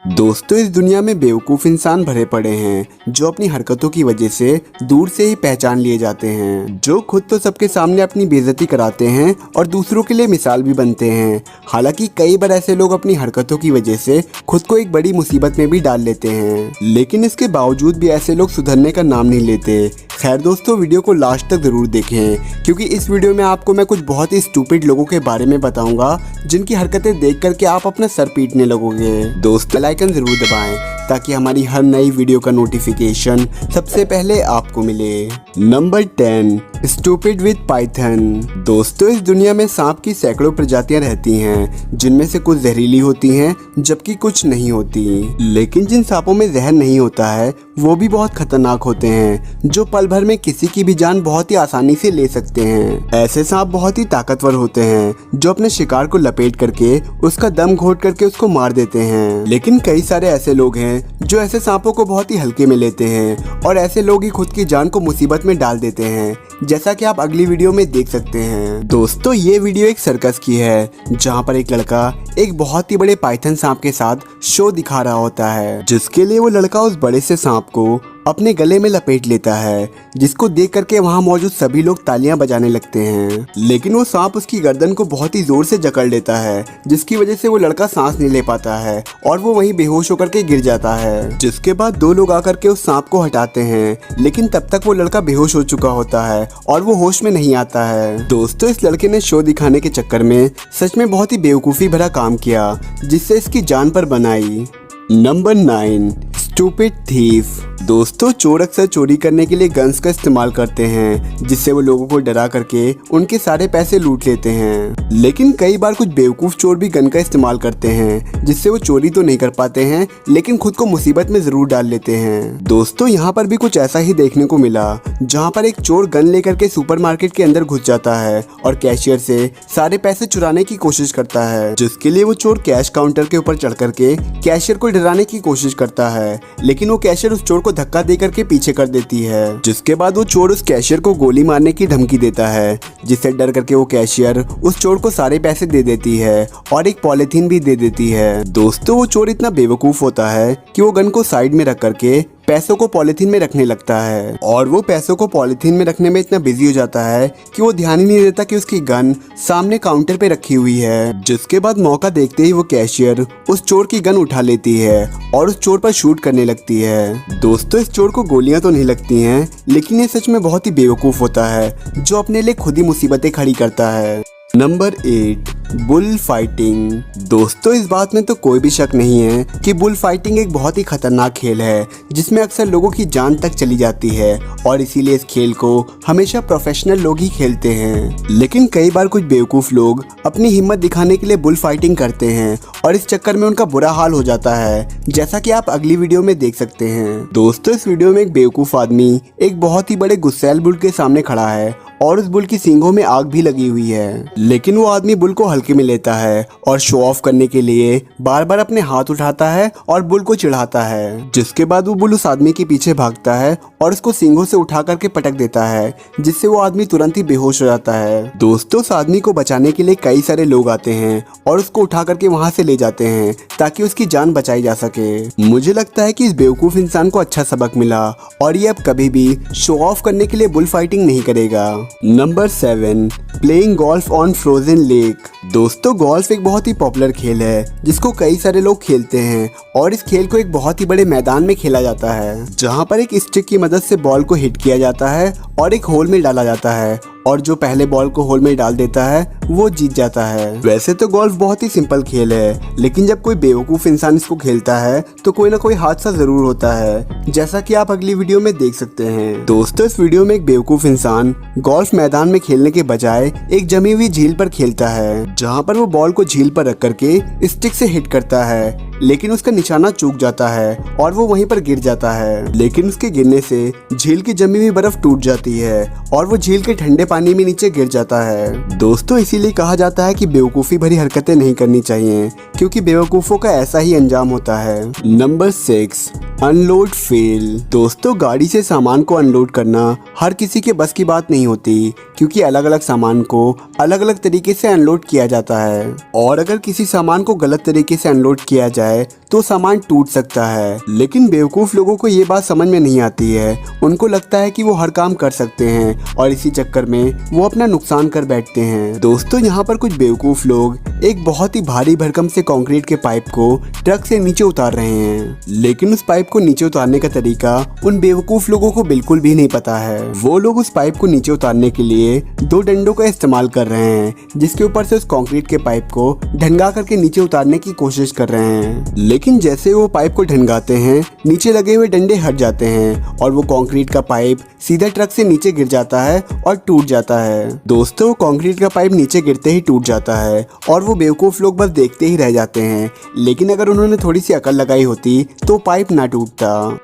दोस्तों, इस दुनिया में बेवकूफ़ इंसान भरे पड़े हैं जो अपनी हरकतों की वजह से दूर से ही पहचान लिए जाते हैं, जो खुद तो सबके सामने अपनी बेइज्जती कराते हैं और दूसरों के लिए मिसाल भी बनते हैं। हालांकि कई बार ऐसे लोग अपनी हरकतों की वजह से खुद को एक बड़ी मुसीबत में भी डाल लेते हैं, लेकिन इसके बावजूद भी ऐसे लोग सुधरने का नाम नहीं लेते। खैर दोस्तों, वीडियो को लास्ट तक ज़रूर देखें क्योंकि इस वीडियो में आपको मैं कुछ बहुत ही स्टूपिड लोगों के बारे में बताऊंगा जिनकी हरकतें देख करके आप अपना सर पीटने लगोगे। दोस्त, बेल आइकन ज़रूर दबाएं ताकि हमारी हर नई वीडियो का नोटिफिकेशन सबसे पहले आपको मिले। Number 10, stupid with Python. दोस्तों, इस दुनिया में सांप की सैकड़ों प्रजातियां रहती हैं जिनमें से कुछ जहरीली होती हैं जबकि कुछ नहीं होती, लेकिन जिन सांपों में जहर नहीं होता है वो भी बहुत खतरनाक होते हैं जो पल भर में किसी की भी जान बहुत ही आसानी से ले सकते हैं। ऐसे सांप बहुत ही ताकतवर होते हैं जो अपने शिकार को लपेट करके उसका दम घोट करके उसको मार देते हैं, लेकिन कई सारे ऐसे लोग हैं जो ऐसे सांपों को बहुत ही हल्के में लेते हैं और ऐसे लोग ही खुद की जान को मुसीबत में डाल देते हैं, जैसा कि आप अगली वीडियो में देख सकते हैं। दोस्तों, ये वीडियो एक सर्कस की है जहां पर एक लड़का एक बहुत ही बड़े पाइथन सांप के साथ शो दिखा रहा होता है, जिसके लिए वो लड़का उस बड़े से सांप को अपने गले में लपेट लेता है, जिसको देख करके वहां मौजूद सभी लोग तालियां बजाने लगते हैं। लेकिन वो सांप उसकी गर्दन को बहुत ही जोर से जकड़ लेता है, जिसकी वजह से वो लड़का सांस नहीं ले पाता है और वो वहीं बेहोश होकर के गिर जाता है। जिसके बाद दो लोग आकर के उस सांप को हटाते हैं, लेकिन तब तक वो लड़का बेहोश हो चुका होता है और वो होश में नहीं आता है। दोस्तों, इस लड़के ने शो दिखाने के चक्कर में सच में बहुत ही बेवकूफ़ी भरा काम किया जिससे इसकी जान पर बनाई। Number 9, stupid thief. दोस्तों, चोर अक्सर चोरी करने के लिए गन्स का इस्तेमाल करते हैं जिससे वो लोगों को डरा करके उनके सारे पैसे लूट लेते हैं, लेकिन कई बार कुछ बेवकूफ़ चोर भी गन का इस्तेमाल करते हैं जिससे वो चोरी तो नहीं कर पाते हैं लेकिन खुद को मुसीबत में ज़रूर डाल लेते हैं। दोस्तों, यहाँ पर भी कुछ ऐसा ही देखने को मिला जहाँ पर एक चोर गन लेकर के सुपरमार्केट के अंदर घुस जाता है और कैशियर से सारे पैसे चुराने की कोशिश करता है, जिसके लिए वो चोर कैश काउंटर के ऊपर चढ़ करके कैशियर को डराने की कोशिश करता है, लेकिन वो कैशियर उस चोर को धक्का दे करके पीछे कर देती है, जिसके बाद वो चोर उस कैशियर को गोली मारने की धमकी देता है, जिससे डर करके वो कैशियर उस चोर को सारे पैसे दे देती है और एक पॉलिथीन भी दे देती है। दोस्तों, वो चोर इतना बेवकूफ होता है कि वो गन को साइड में रख करके पैसों को पॉलिथीन में रखने लगता है और वो पैसों को पॉलिथीन में रखने में इतना बिजी हो जाता है कि वो ध्यान ही नहीं देता कि उसकी गन सामने काउंटर पे रखी हुई है, जिसके बाद मौका देखते ही वो कैशियर उस चोर की गन उठा लेती है और उस चोर पर शूट करने लगती है। दोस्तों, इस चोर को गोलियां तो नहीं लगती हैं, लेकिन ये सच में बहुत ही बेवकूफ होता है जो अपने लिए खुद ही मुसीबतें खड़ी करता है। Number 8, bull fighting. दोस्तों, इस बात में तो कोई भी शक नहीं है कि बुल फाइटिंग एक बहुत ही खतरनाक खेल है जिसमें अक्सर लोगों की जान तक चली जाती है और इसीलिए इस खेल को हमेशा प्रोफेशनल लोग ही खेलते हैं, लेकिन कई बार कुछ बेवकूफ़ लोग अपनी हिम्मत दिखाने के लिए बुल फाइटिंग करते हैं और इस चक्कर में उनका बुरा हाल हो जाता है, जैसा कि आप अगली वीडियो में देख सकते हैं। दोस्तों, इस वीडियो में एक बेवकूफ़ आदमी एक बहुत ही बड़े गुस्सैल बुल के सामने खड़ा है और उस बुल की सींगों में आग भी लगी हुई है, लेकिन वो आदमी बुल को हल्के में लेता है और शो ऑफ करने के लिए बार बार अपने हाथ उठाता है और बुल को चिढ़ाता है, जिसके बाद वो बुल उस आदमी के पीछे भागता है और उसको सींगों से उठा करके पटक देता है, जिससे वो आदमी तुरंत ही बेहोश हो जाता है। दोस्तों, उस आदमी को बचाने के लिए कई सारे लोग आते हैं और उसको उठा करके वहाँ से ले जाते हैं ताकि उसकी जान बचाई जा सके। मुझे लगता है कि इस बेवकूफ़ इंसान को अच्छा सबक मिला और ये अब कभी भी शो ऑफ करने के लिए बुल फाइटिंग नहीं करेगा। Number 7, playing golf on frozen lake. दोस्तों, गोल्फ एक बहुत ही पॉपुलर खेल है जिसको कई सारे लोग खेलते हैं और इस खेल को एक बहुत ही बड़े मैदान में खेला जाता है जहां पर एक स्टिक की मदद से बॉल को हिट किया जाता है और एक होल में डाला जाता है और जो पहले बॉल को होल में डाल देता है वो जीत जाता है। वैसे तो गोल्फ बहुत ही सिंपल खेल है, लेकिन जब कोई बेवकूफ़ इंसान इसको खेलता है तो कोई ना कोई हादसा जरूर होता है, जैसा कि आप अगली वीडियो में देख सकते हैं। दोस्तों, इस वीडियो में एक बेवकूफ़ इंसान गोल्फ मैदान में खेलने के बजाय एक जमी हुई झील पर खेलता है, जहाँ पर वो बॉल को झील पर रख करके स्टिक से हिट करता है, लेकिन उसका निशाना चूक जाता है और वो वहीं पर गिर जाता है, लेकिन उसके गिरने से झील की जमी हुई बर्फ टूट जाती है और वो झील के ठंडे पानी में नीचे गिर जाता है। दोस्तों, इसीलिए कहा जाता है कि बेवकूफ़ी भरी हरकतें नहीं करनी चाहिए क्योंकि बेवकूफ़ों का ऐसा ही अंजाम होता है। Number 6, unload fail. दोस्तों, गाड़ी से सामान को अनलोड करना हर किसी के बस की बात नहीं होती क्योंकि अलग अलग सामान को अलग अलग तरीके से अनलोड किया जाता है और अगर किसी सामान को गलत तरीके से अनलोड किया जाए तो सामान टूट सकता है। लेकिन बेवकूफ लोगों को ये बात समझ में नहीं आती है। उनको लगता है कि वो हर काम कर सकते हैं और इसी चक्कर में वो अपना नुकसान कर बैठते हैं। दोस्तों यहाँ पर कुछ बेवकूफ लोग एक बहुत ही भारी भरकम से कंक्रीट के पाइप को ट्रक से नीचे उतार रहे हैं, लेकिन उस पाइप को नीचे उतारने का तरीका उन बेवकूफ लोगों को बिल्कुल भी नहीं पता है। वो लोग उस पाइप को नीचे उतारने के लिए 2 डंडों का इस्तेमाल कर रहे हैं, जिसके ऊपर से उस कंक्रीट के पाइप को ढंगा करके नीचे उतारने की कोशिश कर रहे हैं। लेकिन जैसे वो पाइप को ढंगाते हैं, नीचे लगे हुए डंडे हट जाते हैं और वो कंक्रीट का पाइप सीधा ट्रक से नीचे गिर जाता है और टूट जाता है। दोस्तों कंक्रीट का पाइप नीचे गिरते ही टूट जाता है और वो बेवकूफ लोग बस देखते ही रह जाते हैं। लेकिन अगर उन्होंने थोड़ी सी अकल लगाई होती तो पाइप ना टूटता।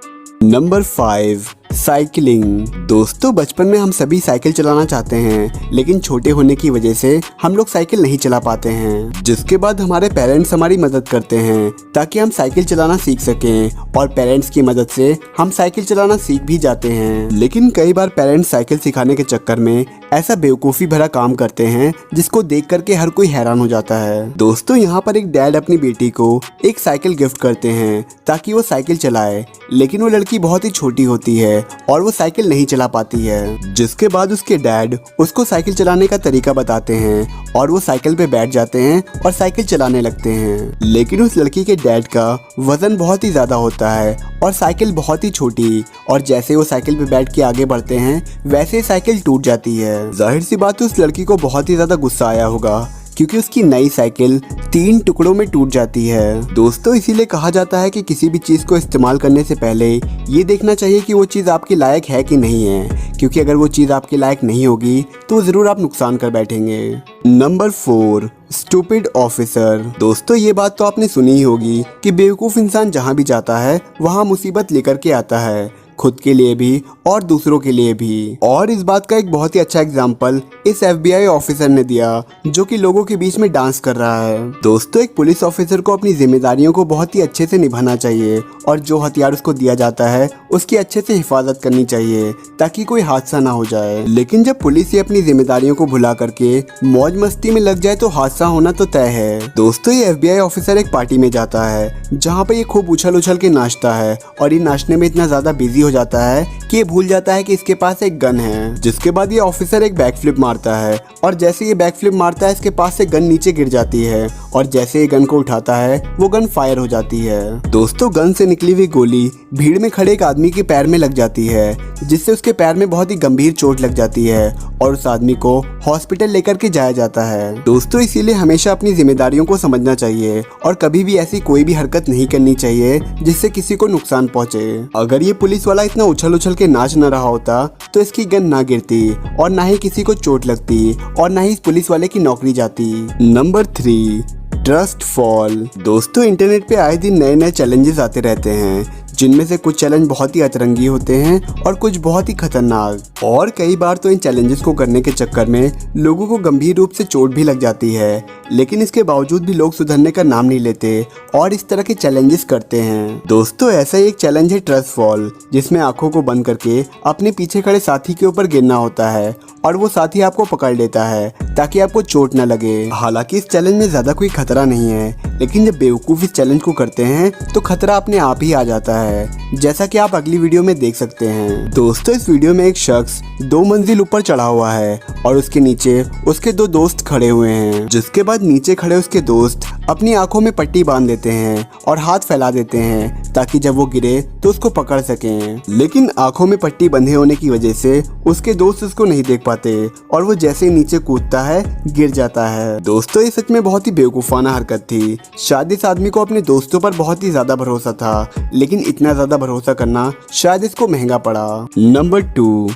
Number 5, cycling. दोस्तों बचपन में हम सभी साइकिल चलाना चाहते हैं, लेकिन छोटे होने की वजह से हम लोग साइकिल नहीं चला पाते हैं, जिसके बाद हमारे पेरेंट्स हमारी मदद करते हैं ताकि हम साइकिल चलाना सीख सकें और पेरेंट्स की मदद से हम साइकिल चलाना सीख भी जाते हैं। लेकिन कई बार पेरेंट्स साइकिल सिखाने के चक्कर में ऐसा बेवकूफ़ी भरा काम करते हैं जिसको देख करके हर कोई हैरान हो जाता है। दोस्तों यहाँ पर एक डैड अपनी बेटी को एक साइकिल गिफ्ट करते हैं ताकि वो साइकिल चलाए, लेकिन वो लड़की बहुत ही छोटी होती है और वो साइकिल नहीं चला पाती है, जिसके बाद उसके डैड उसको साइकिल चलाने का तरीका बताते हैं और वो साइकिल पे बैठ जाते हैं और साइकिल चलाने लगते हैं। लेकिन उस लड़की के डैड का वजन बहुत ही ज्यादा होता है और साइकिल बहुत ही छोटी, और जैसे वो साइकिल पे बैठ के आगे बढ़ते हैं वैसे साइकिल टूट जाती है। जाहिर सी बात है उस लड़की को बहुत ही ज्यादा गुस्सा आया होगा, क्योंकि उसकी नई साइकिल 3 टुकड़ों में टूट जाती है। दोस्तों इसीलिए कहा जाता है कि किसी भी चीज़ को इस्तेमाल करने से पहले ये देखना चाहिए कि वो चीज़ आपके लायक है कि नहीं है, क्योंकि अगर वो चीज़ आपके लायक नहीं होगी तो ज़रूर आप नुकसान कर बैठेंगे। Number 4, stupid officer. दोस्तों ये बात तो आपने सुनी ही होगी कि बेवकूफ़ इंसान जहाँ भी जाता है वहाँ मुसीबत लेकर के आता है, खुद के लिए भी और दूसरों के लिए भी। और इस बात का एक बहुत ही अच्छा एग्जाम्पल इस FBI ऑफिसर ने दिया जो कि लोगों के बीच में डांस कर रहा है। दोस्तों एक पुलिस ऑफिसर को अपनी जिम्मेदारियों को बहुत ही अच्छे से निभाना चाहिए और जो हथियार उसको दिया जाता है उसकी अच्छे से हिफाजत करनी चाहिए ताकि कोई हादसा ना हो जाए। लेकिन जब पुलिस ये अपनी जिम्मेदारियों को भुला करके मौज मस्ती में लग जाए तो हादसा होना तो तय है। दोस्तों ये FBI ऑफिसर एक पार्टी में जाता है जहाँ पे ये खूब उछल उछल के नाचता है और ये नाचने में इतना ज्यादा बिजी हो जाता है कि ये भूल जाता है कि इसके पास एक गन है। जिसके बाद ये ऑफिसर एक बैक फ्लिप मारता है और जैसे ये बैक फ्लिप मारता है इसके पास से गन नीचे गिर जाती है और जैसे ये गन को उठाता है वो गन फायर हो जाती है। दोस्तों गन से निकली हुई गोली भीड़ में खड़े एक आदमी के पैर में लग जाती है, जिससे उसके पैर में बहुत ही गंभीर चोट लग जाती है और उस आदमी को हॉस्पिटल लेकर के जाया जाता है। दोस्तों इसीलिए हमेशा अपनी जिम्मेदारियों को समझना चाहिए और कभी भी ऐसी कोई भी हरकत नहीं करनी चाहिए जिससे किसी को नुकसान पहुंचे। अगर ये पुलिस वाला इतना उछल उछल के नाच न रहा होता तो इसकी गन ना गिरती और ना ही किसी को चोट लगती और ना ही इस पुलिस वाले की नौकरी जाती। Number 3, trust fall. दोस्तों इंटरनेट पे आए दिन नए नए चैलेंजेस आते रहते हैं, जिनमें से कुछ चैलेंज बहुत ही अतरंगी होते हैं और कुछ बहुत ही खतरनाक, और कई बार तो इन चैलेंजेस को करने के चक्कर में लोगों को गंभीर रूप से चोट भी लग जाती है। लेकिन इसके बावजूद भी लोग सुधरने का नाम नहीं लेते और इस तरह के चैलेंजेस करते हैं। दोस्तों ऐसा ही एक चैलेंज है ट्रस्ट फॉल, जिसमें आंखों को बंद करके अपने पीछे खड़े साथी के ऊपर गिरना होता है और वो साथी आपको पकड़ लेता है ताकि आपको चोट न लगे। हालांकि इस चैलेंज में ज्यादा कोई खतरा नहीं है, लेकिन जब बेवकूफ इस चैलेंज को करते हैं तो खतरा अपने आप ही आ जाता है, जैसा कि आप अगली वीडियो में देख सकते हैं। दोस्तों इस वीडियो में एक शख्स 2 मंजिल ऊपर चढ़ा हुआ है और उसके नीचे उसके 2 दोस्त खड़े हुए हैं, जिसके बाद नीचे खड़े उसके दोस्त अपनी आंखों में पट्टी बांध देते हैं और हाथ फैला देते हैं ताकि जब वो गिरे तो उसको पकड़ सकें। लेकिन आंखों में पट्टी बंधे होने की वजह से उसके दोस्त उसको नहीं देख पाते और वो जैसे ही नीचे कूदता है गिर जाता है। दोस्तों ये सच में बहुत ही बेवकूफाना हरकत थी। शायद इस आदमी को अपने दोस्तों पर बहुत ही ज्यादा भरोसा था, लेकिन इतना ज्यादा भरोसा करना शायद इसको महंगा पड़ा। Number 2,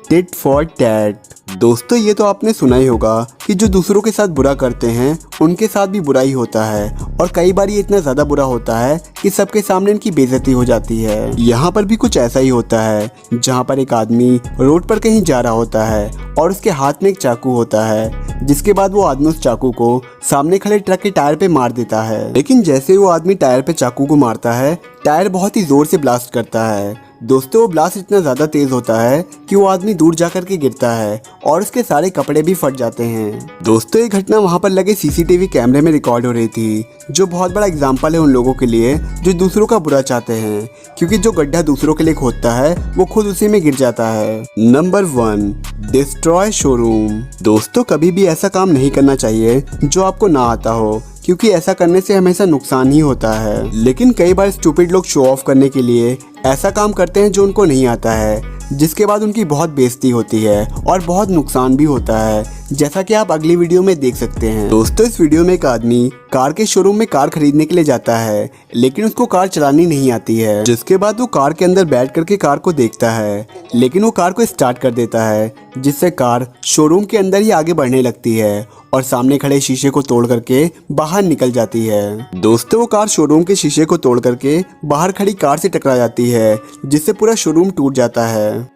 tit for tat. दोस्तों ये तो आपने सुना ही होगा कि जो दूसरों के साथ बुरा करते हैं उनके साथ भी बुरा ही होता है, और कई बार ये इतना ज्यादा बुरा होता है कि सबके सामने इनकी बेइज्जती हो जाती है। यहाँ पर भी कुछ ऐसा ही होता है, जहाँ पर एक आदमी रोड पर कहीं जा रहा होता है और उसके हाथ में एक चाकू होता है, जिसके बाद वो आदमी उस चाकू को सामने खड़े ट्रक के टायर पे मार देता है। लेकिन जैसे वो आदमी टायर पे चाकू को मारता है, टायर बहुत ही जोर से ब्लास्ट करता है, दोस्तों वो ब्लास्ट इतना ज्यादा तेज होता है कि वो आदमी दूर जाकर के गिरता है और उसके सारे कपड़े भी फट जाते हैं। दोस्तों ये घटना वहाँ पर लगे सीसीटीवी कैमरे में रिकॉर्ड हो रही थी, जो बहुत बड़ा एग्जाम्पल है उन लोगों के लिए जो दूसरों का बुरा चाहते हैं, क्योंकि जो गड्ढा दूसरों के लिए खोदता है वो खुद उसी में गिर जाता है। Number 1, destroy showroom. दोस्तों कभी भी ऐसा काम नहीं करना चाहिए जो आपको ना आता हो, क्योंकि ऐसा करने से हमेशा नुकसान ही होता है। लेकिन कई बार स्टूपिड लोग शो ऑफ करने के लिए ऐसा काम करते हैं जो उनको नहीं आता है, जिसके बाद उनकी बहुत बेइज्जती होती है और बहुत नुकसान भी होता है, जैसा कि आप अगली वीडियो में देख सकते हैं। दोस्तों इस वीडियो में एक आदमी कार के शोरूम में कार खरीदने के लिए जाता है, लेकिन उसको कार चलानी नहीं आती है। जिसके बाद वो कार के अंदर बैठ करके कार को देखता है, लेकिन वो कार को स्टार्ट कर देता है, जिससे कार शोरूम के अंदर ही आगे बढ़ने लगती है और सामने खड़े शीशे को तोड़ करके बाहर निकल जाती है। दोस्तों वो कार शोरूम के शीशे को तोड़ करके बाहर खड़ी कार से टकरा जाती है, जिससे पूरा शोरूम टूट जाता है।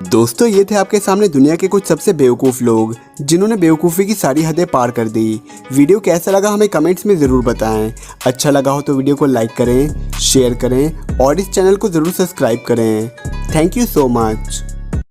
दोस्तों ये थे आपके सामने दुनिया के कुछ सबसे बेवकूफ़ लोग जिन्होंने बेवकूफ़ी की सारी हदें पार कर दी। वीडियो कैसा लगा हमें कमेंट्स में ज़रूर बताएं। अच्छा लगा हो तो वीडियो को लाइक करें, शेयर करें और इस चैनल को ज़रूर सब्सक्राइब करें। Thank you so much.